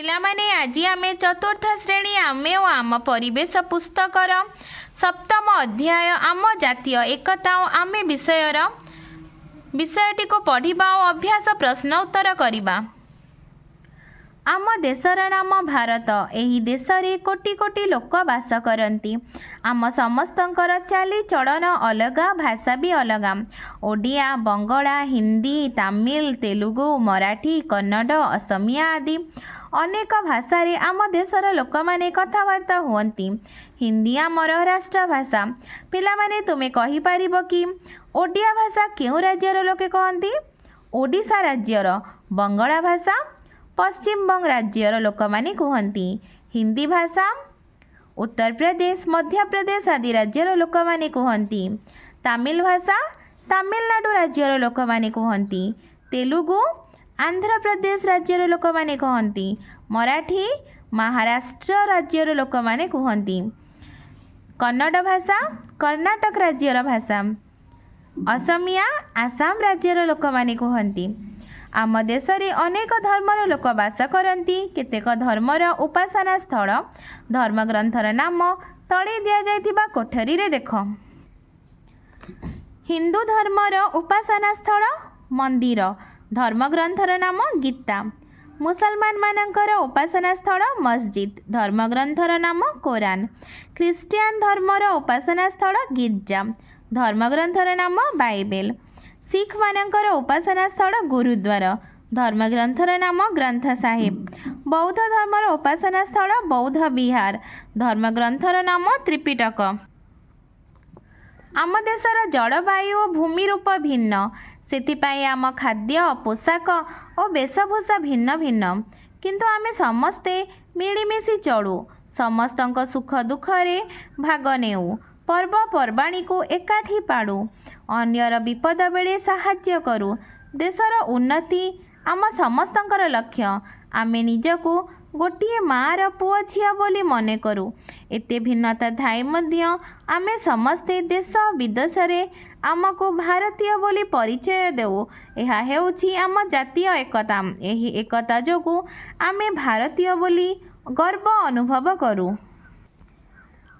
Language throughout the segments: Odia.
ପିଲାମାନେ ଆଜି ଆମେ ଚତୁର୍ଥ ଶ୍ରେଣୀ ଆମେ ଓ ଆମ ପରିବେଶ ପୁସ୍ତକର ସପ୍ତମ ଅଧ୍ୟାୟ ଆମ ଜାତୀୟ ଏକତା ଓ ଆମେ ବିଷୟଟିକୁ ପଢ଼ିବା ଓ ଅଭ୍ୟାସ ପ୍ରଶ୍ନ ଉତ୍ତର କରିବା। ଆମ ଦେଶର ନାମ ଭାରତ। ଏହି ଦେଶରେ କୋଟି କୋଟି ଲୋକ ବାସ କରନ୍ତି। ଆମ ସମସ୍ତଙ୍କର ଚାଲିଚଳନ ଅଲଗା, ଭାଷା ବି ଅଲଗା। ଓଡ଼ିଆ, ବଙ୍ଗଳା, ହିନ୍ଦୀ, ତାମିଲ, ତେଲୁଗୁ, ମରାଠୀ, କନ୍ନଡ଼, ଅସମିଆ ଆଦି ଅନେକ ଭାଷାରେ ଆମ ଦେଶର ଲୋକମାନେ କଥାବାର୍ତ୍ତା ହୁଅନ୍ତି। ହିନ୍ଦୀ ଆମର ରାଷ୍ଟ୍ରଭାଷା। ପିଲାମାନେ ତୁମେ କହିପାରିବ କି ଓଡ଼ିଆ ଭାଷା କେଉଁ ରାଜ୍ୟର ଲୋକେ କହନ୍ତି? ଓଡ଼ିଶା ରାଜ୍ୟର। ବଙ୍ଗଳା ଭାଷା ପଶ୍ଚିମବଙ୍ଗ ରାଜ୍ୟର ଲୋକମାନେ କୁହନ୍ତି। ହିନ୍ଦୀ ଭାଷା ଉତ୍ତରପ୍ରଦେଶ, ମଧ୍ୟପ୍ରଦେଶ ଆଦି ରାଜ୍ୟର ଲୋକମାନେ କୁହନ୍ତି। ତାମିଲ ଭାଷା ତାମିଲନାଡୁ ରାଜ୍ୟର ଲୋକମାନେ କୁହନ୍ତି। ତେଲୁଗୁ ଆନ୍ଧ୍ରପ୍ରଦେଶ ରାଜ୍ୟର ଲୋକମାନେ କହନ୍ତି। ମରାଠୀ ମହାରାଷ୍ଟ୍ର ରାଜ୍ୟର ଲୋକମାନେ କୁହନ୍ତି। କନ୍ନଡ଼ ଭାଷା କର୍ଣ୍ଣାଟକ ରାଜ୍ୟର ଭାଷା। ଅସମିଆ ଆସାମ ରାଜ୍ୟର ଲୋକମାନେ କୁହନ୍ତି। ଆମ ଦେଶରେ ଅନେକ ଧର୍ମର ଲୋକ ବାସ କରନ୍ତି। କେତେକ ଧର୍ମର ଉପାସନା ସ୍ଥଳ ଧର୍ମଗ୍ରନ୍ଥର ନାମ ତଳେ ଦିଆଯାଇଥିବା କୋଠରୀରେ ଦେଖ। ହିନ୍ଦୁ ଧର୍ମର ଉପାସନା ସ୍ଥଳ ମନ୍ଦିର, ଧର୍ମଗ୍ରନ୍ଥର ନାମ ଗୀତା। ମୁସଲମାନମାନଙ୍କର ଉପାସନା ସ୍ଥଳ ମସଜିଦ୍, ଧର୍ମଗ୍ରନ୍ଥର ନାମ କୋରାନ। ଖ୍ରୀଷ୍ଟିଆନ ଧର୍ମର ଉପାସନା ସ୍ଥଳ ଗିର୍ଜା, ଧର୍ମଗ୍ରନ୍ଥର ନାମ ବାଇବେଲ। ଶିଖମାନଙ୍କର ଉପାସନା ସ୍ଥଳ ଗୁରୁଦ୍ୱାର, ଧର୍ମଗ୍ରନ୍ଥର ନାମ ଗ୍ରନ୍ଥ ସାହିବ। ବୌଦ୍ଧ ଧର୍ମର ଉପାସନା ସ୍ଥଳ ବୌଦ୍ଧ ବିହାର, ଧର୍ମଗ୍ରନ୍ଥର ନାମ ତ୍ରିପିଟକ। ଆମ ଦେଶର ଜଳବାୟୁ ଓ ଭୂମି ରୂପ ଭିନ୍ନ, ସେଥିପାଇଁ ଆମ ଖାଦ୍ୟ, ପୋଷାକ ଓ ବେଶଭୂଷା ଭିନ୍ନ ଭିନ୍ନ। କିନ୍ତୁ ଆମେ ସମସ୍ତେ ମିଳିମିଶି ଚଳୁ, ସମସ୍ତଙ୍କ ସୁଖ ଦୁଃଖରେ ଭାଗ ନେଉ, ପର୍ବପର୍ବାଣୀକୁ ଏକାଠି ପାଳୁ, ଅନ୍ୟର ବିପଦ ବେଳେ ସାହାଯ୍ୟ କରୁ। ଦେଶର ଉନ୍ନତି ଆମ ସମସ୍ତଙ୍କର ଲକ୍ଷ୍ୟ। ଆମେ ନିଜକୁ ଗୋଟିଏ ମାଆର ପୁଅ ଝିଅ ବୋଲି ମନେ କରୁ। ଏତେ ଭିନ୍ନତା ଥାଇ ମଧ୍ୟ ଆମେ ସମସ୍ତେ ଦେଶ ବିଦେଶରେ ଆମକୁ ଭାରତୀୟ ବୋଲି ପରିଚୟ ଦେଉ। ଏହା ହେଉଛି ଆମ ଜାତୀୟ ଏକତା। ଏହି ଏକତା ଯୋଗୁଁ ଆମେ ଭାରତୀୟ ବୋଲି ଗର୍ବ ଅନୁଭବ କରୁ।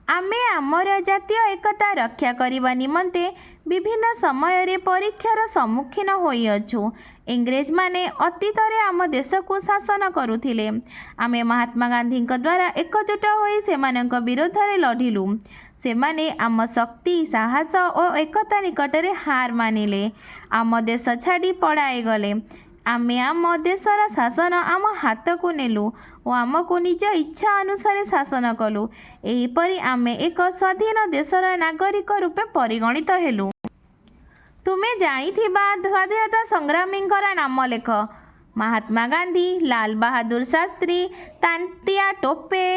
ଆମେ ଆମର ଜାତୀୟ ଏକତା ରକ୍ଷା କରିବା ନିମନ୍ତେ ବିଭିନ୍ନ ସମୟରେ ପରୀକ୍ଷାର ସମ୍ମୁଖୀନ ହୋଇଅଛୁ। ଇଂରେଜମାନେ ଅତୀତରେ ଆମ ଦେଶକୁ ଶାସନ କରୁଥିଲେ। ଆମେ ମହାତ୍ମା ଗାନ୍ଧୀଙ୍କ ଦ୍ୱାରା ଏକଜୁଟ ହୋଇ ସେମାନଙ୍କ ବିରୋଧରେ ଲଢ଼ିଲୁ। ସେମାନେ ଆମ ଶକ୍ତି, ସାହସ ଓ ଏକତା ନିକଟରେ ହାର ମାନିଲେ, ଆମ ଦେଶ ଛାଡ଼ି ପଳାଇ ଗଲେ। ଆମେ ଆମ ଦେଶର ଶାସନ ଆମ ହାତକୁ ନେଲୁ ଓ ଆମକୁ ନିଜ ଇଚ୍ଛା ଅନୁସାରେ ଶାସନ କଲୁ। ଏହିପରି ଆମେ ଏକ ସ୍ୱାଧୀନ ଦେଶର ନାଗରିକ ରୂପେ ପରିଗଣିତ ହେଲୁ। ତୁମେ ଜାଣିଥିବା ସ୍ୱାଧୀନତା ସଂଗ୍ରାମୀଙ୍କର ନାମ ଲେଖ। ମହାତ୍ମା ଗାନ୍ଧୀ, ଲାଲ ବାହାଦୁର ଶାସ୍ତ୍ରୀ, ତାତ୍ୟା ଟୋପେ,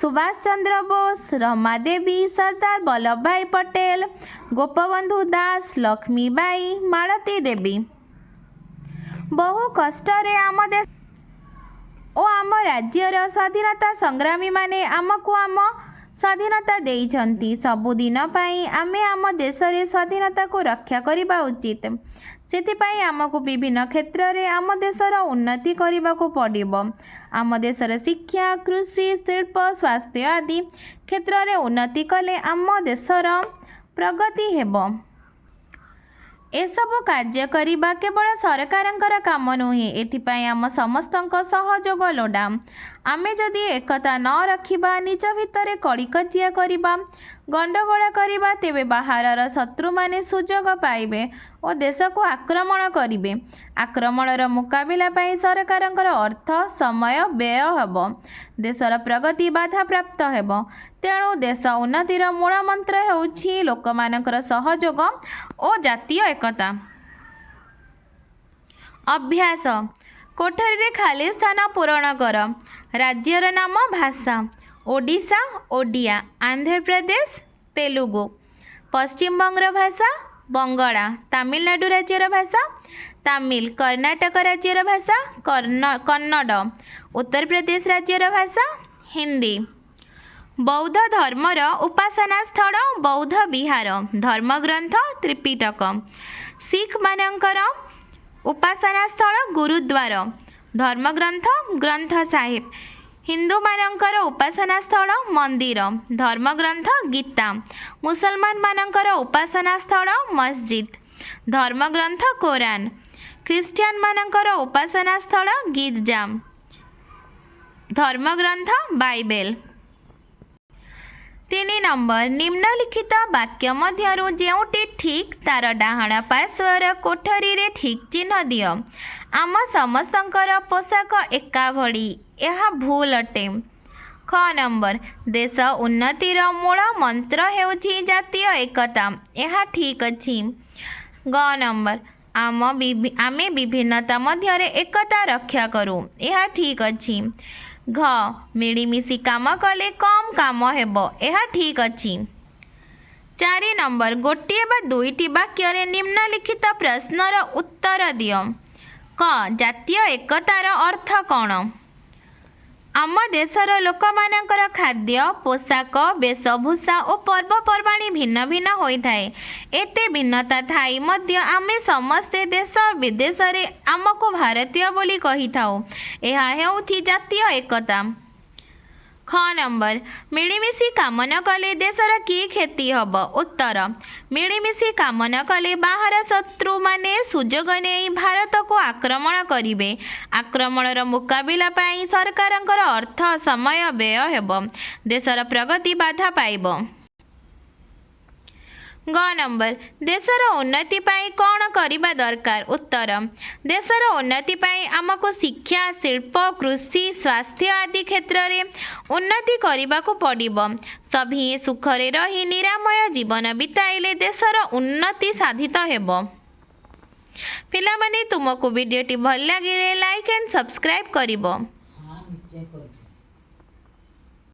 ସୁଭାଷ ଚନ୍ଦ୍ର ବୋଷ, ରମା ଦେବୀ, ସର୍ଦ୍ଦାର ବଲ୍ଲଭଭାଇ ପଟେଲ, ଗୋପବନ୍ଧୁ ଦାସ, ଲକ୍ଷ୍ମୀବାଇ, ମାଳତୀ ଦେବୀ। ବହୁ କଷ୍ଟରେ ଆମ ଦେଶ ଓ ଆମ ରାଜ୍ୟର ସ୍ୱାଧୀନତା ସଂଗ୍ରାମୀମାନେ ଆମକୁ ଆମ ସ୍ୱାଧୀନତା ଦେଇଛନ୍ତି। ସବୁଦିନ ପାଇଁ ଆମେ ଆମ ଦେଶରେ ସ୍ୱାଧୀନତାକୁ ରକ୍ଷା କରିବା ଉଚିତ। ସେଥିପାଇଁ ଆମକୁ ବିଭିନ୍ନ କ୍ଷେତ୍ରରେ ଆମ ଦେଶର ଉନ୍ନତି କରିବାକୁ ପଡ଼ିବ। ଆମ ଦେଶର ଶିକ୍ଷା, କୃଷି, ଶିଳ୍ପ, ସ୍ୱାସ୍ଥ୍ୟ ଆଦି କ୍ଷେତ୍ରରେ ଉନ୍ନତି କଲେ ଆମ ଦେଶର ପ୍ରଗତି ହେବ। ଏସବୁ କାର୍ଯ୍ୟ କରିବା କେବଳ ସରକାରଙ୍କର କାମ ନୁହେଁ, ଏଥିପାଇଁ ଆମ ସମସ୍ତଙ୍କ ସହଯୋଗ ଲୋଡ଼ା। ଆମେ ଯଦି ଏକତା ନ ରଖିବା, ନିଜ ଭିତରେ କଳିକଜିଆ କରିବା, ଗଣ୍ଡଗୋଳ କରିବା, ତେବେ ବାହାରର ଶତ୍ରୁମାନେ ସୁଯୋଗ ପାଇବେ ଓ ଦେଶକୁ ଆକ୍ରମଣ କରିବେ। ଆକ୍ରମଣର ମୁକାବିଲା ପାଇଁ ସରକାରଙ୍କର ଅର୍ଥ, ସମୟ ବ୍ୟୟ ହେବ, ଦେଶର ପ୍ରଗତି ବାଧାପ୍ରାପ୍ତ ହେବ। ତେଣୁ ଦେଶ ଉନ୍ନତିର ମୂଳମନ୍ତ୍ର ହେଉଛି ଲୋକମାନଙ୍କର ସହଯୋଗ ଓ ଜାତୀୟ ଏକତା। ଅଭ୍ୟାସ। କୋଠରୀରେ ଖାଲି ସ୍ଥାନ ପୂରଣ କର। ରାଜ୍ୟର ନାମ, ଭାଷା। ଓଡ଼ିଶା ଓଡ଼ିଆ, ଆନ୍ଧ୍ରପ୍ରଦେଶ ତେଲୁଗୁ, ପଶ୍ଚିମବଙ୍ଗର ଭାଷା ବଙ୍ଗଳା, ତାମିଲନାଡୁ ରାଜ୍ୟର ଭାଷା ତାମିଲ, କର୍ଣ୍ଣାଟକ ରାଜ୍ୟର ଭାଷା କନ୍ନଡ଼, ଉତ୍ତରପ୍ରଦେଶ ରାଜ୍ୟର ଭାଷା ହିନ୍ଦୀ। ବୌଦ୍ଧ ଧର୍ମର ଉପାସନା ସ୍ଥଳ ବୌଦ୍ଧ ବିହାର, ଧର୍ମଗ୍ରନ୍ଥ ତ୍ରିପିଟକ। ଶିଖମାନଙ୍କର ଉପାସନା ସ୍ଥଳ ଗୁରୁଦ୍ୱାର, ଧର୍ମଗ୍ରନ୍ଥ ଗ୍ରନ୍ଥ ସାହିବ। ହିନ୍ଦୁମାନଙ୍କର ଉପାସନା ସ୍ଥଳ ମନ୍ଦିର। ଧର୍ମଗ୍ରନ୍ଥ ଗୀତା। ମୁସଲମାନମାନଙ୍କର ଉପାସନା ସ୍ଥଳ ମସଜିଦ୍। ଧର୍ମଗ୍ରନ୍ଥ କୋରାନ। ଖ୍ରୀଷ୍ଟିଆନମାନଙ୍କର ଉପାସନା ସ୍ଥଳ ଗିର୍ଜା। ଧର୍ମଗ୍ରନ୍ଥ ବାଇବେଲ। 3 ନମ୍ବର ନିମ୍ନଲିଖିତ ବାକ୍ୟ ମଧ୍ୟରୁ ଯେଉଁଟି ଠିକ୍ ତାର ଡାହାଣ ପାର୍ଶ୍ୱର କୋଠରୀରେ ଠିକ୍ ଚିହ୍ନ ଦିଅ। ଆମ ସମସ୍ତଙ୍କର ପୋଷାକ ଏକାଭଳି। ଏହା ଭୁଲ ଅଟେ। ଖ ନମ୍ବର ଦେଶ ଉନ୍ନତିର ମୂଳ ମନ୍ତ୍ର ହେଉଛି ଜାତୀୟ ଏକତା। ଏହା ଠିକ୍ ଅଛି। ଗ ନମ୍ବର ଆମେ ବିଭିନ୍ନତା ମଧ୍ୟରେ ଏକତା ରକ୍ଷା କରୁ। ଏହା ଠିକ୍ ଅଛି। ଘ ମିଳିମିଶି କାମ କଲେ କମ୍ କାମ ହେବ। ଏହା ଠିକ୍ ଅଛି। 4 ନମ୍ବର ଗୋଟିଏ ବା ଦୁଇଟି ବାକ୍ୟରେ ନିମ୍ନଲିଖିତ ପ୍ରଶ୍ନର ଉତ୍ତର ଦିଅ। କ ଜାତୀୟ ଏକତାର ଅର୍ଥ କ'ଣ? ଆମ ଦେଶର ଲୋକମାନଙ୍କର ଖାଦ୍ୟ, ପୋଷାକ, ବେଶଭୂଷା ଓ ପର୍ବପର୍ବାଣି ଭିନ୍ନ ଭିନ୍ନ ହୋଇଥାଏ। ଏତେ ଭିନ୍ନତା ଥାଇ ମଧ୍ୟ ଆମେ ସମସ୍ତେ ଦେଶ ବିଦେଶରେ ଆମକୁ ଭାରତୀୟ ବୋଲି କହିଥାଉ। ଏହା ହେଉଛି ଜାତୀୟ ଏକତା। ଖ ନମ୍ବର ମିଳିମିଶି କାମ ନ କଲେ ଦେଶର କି କ୍ଷତି ହେବ? ଉତ୍ତର ମିଳିମିଶି କାମ ନ କଲେ ବାହାର ଶତ୍ରୁମାନେ ସୁଯୋଗ ନେଇ ଭାରତକୁ ଆକ୍ରମଣ କରିବେ। ଆକ୍ରମଣର ମୁକାବିଲା ପାଇଁ ସରକାରଙ୍କର ଅର୍ଥ ସମୟ ବ୍ୟୟ ହେବ। ଦେଶର ପ୍ରଗତି ବାଧା ପାଇବ। ଗ ନମ୍ବର ଦେଶର ଉନ୍ନତି ପାଇଁ କ'ଣ କରିବା ଦରକାର? ଉତ୍ତର ଦେଶର ଉନ୍ନତି ପାଇଁ ଆମକୁ ଶିକ୍ଷା, ଶିଳ୍ପ, କୃଷି, ସ୍ୱାସ୍ଥ୍ୟ ଆଦି କ୍ଷେତ୍ରରେ ଉନ୍ନତି କରିବାକୁ ପଡ଼ିବ। ସଭିଏଁ ସୁଖରେ ରହି ନିରାମୟ ଜୀବନ ବିତାଇଲେ ଦେଶର ଉନ୍ନତି ସାଧିତ ହେବ। ପିଲାମାନେ ତୁମକୁ ଭିଡ଼ିଓଟି ଭଲ ଲାଗିଲେ ଲାଇକ୍ ଆଣ୍ଡ ସବସ୍କ୍ରାଇବ୍ କରିବ।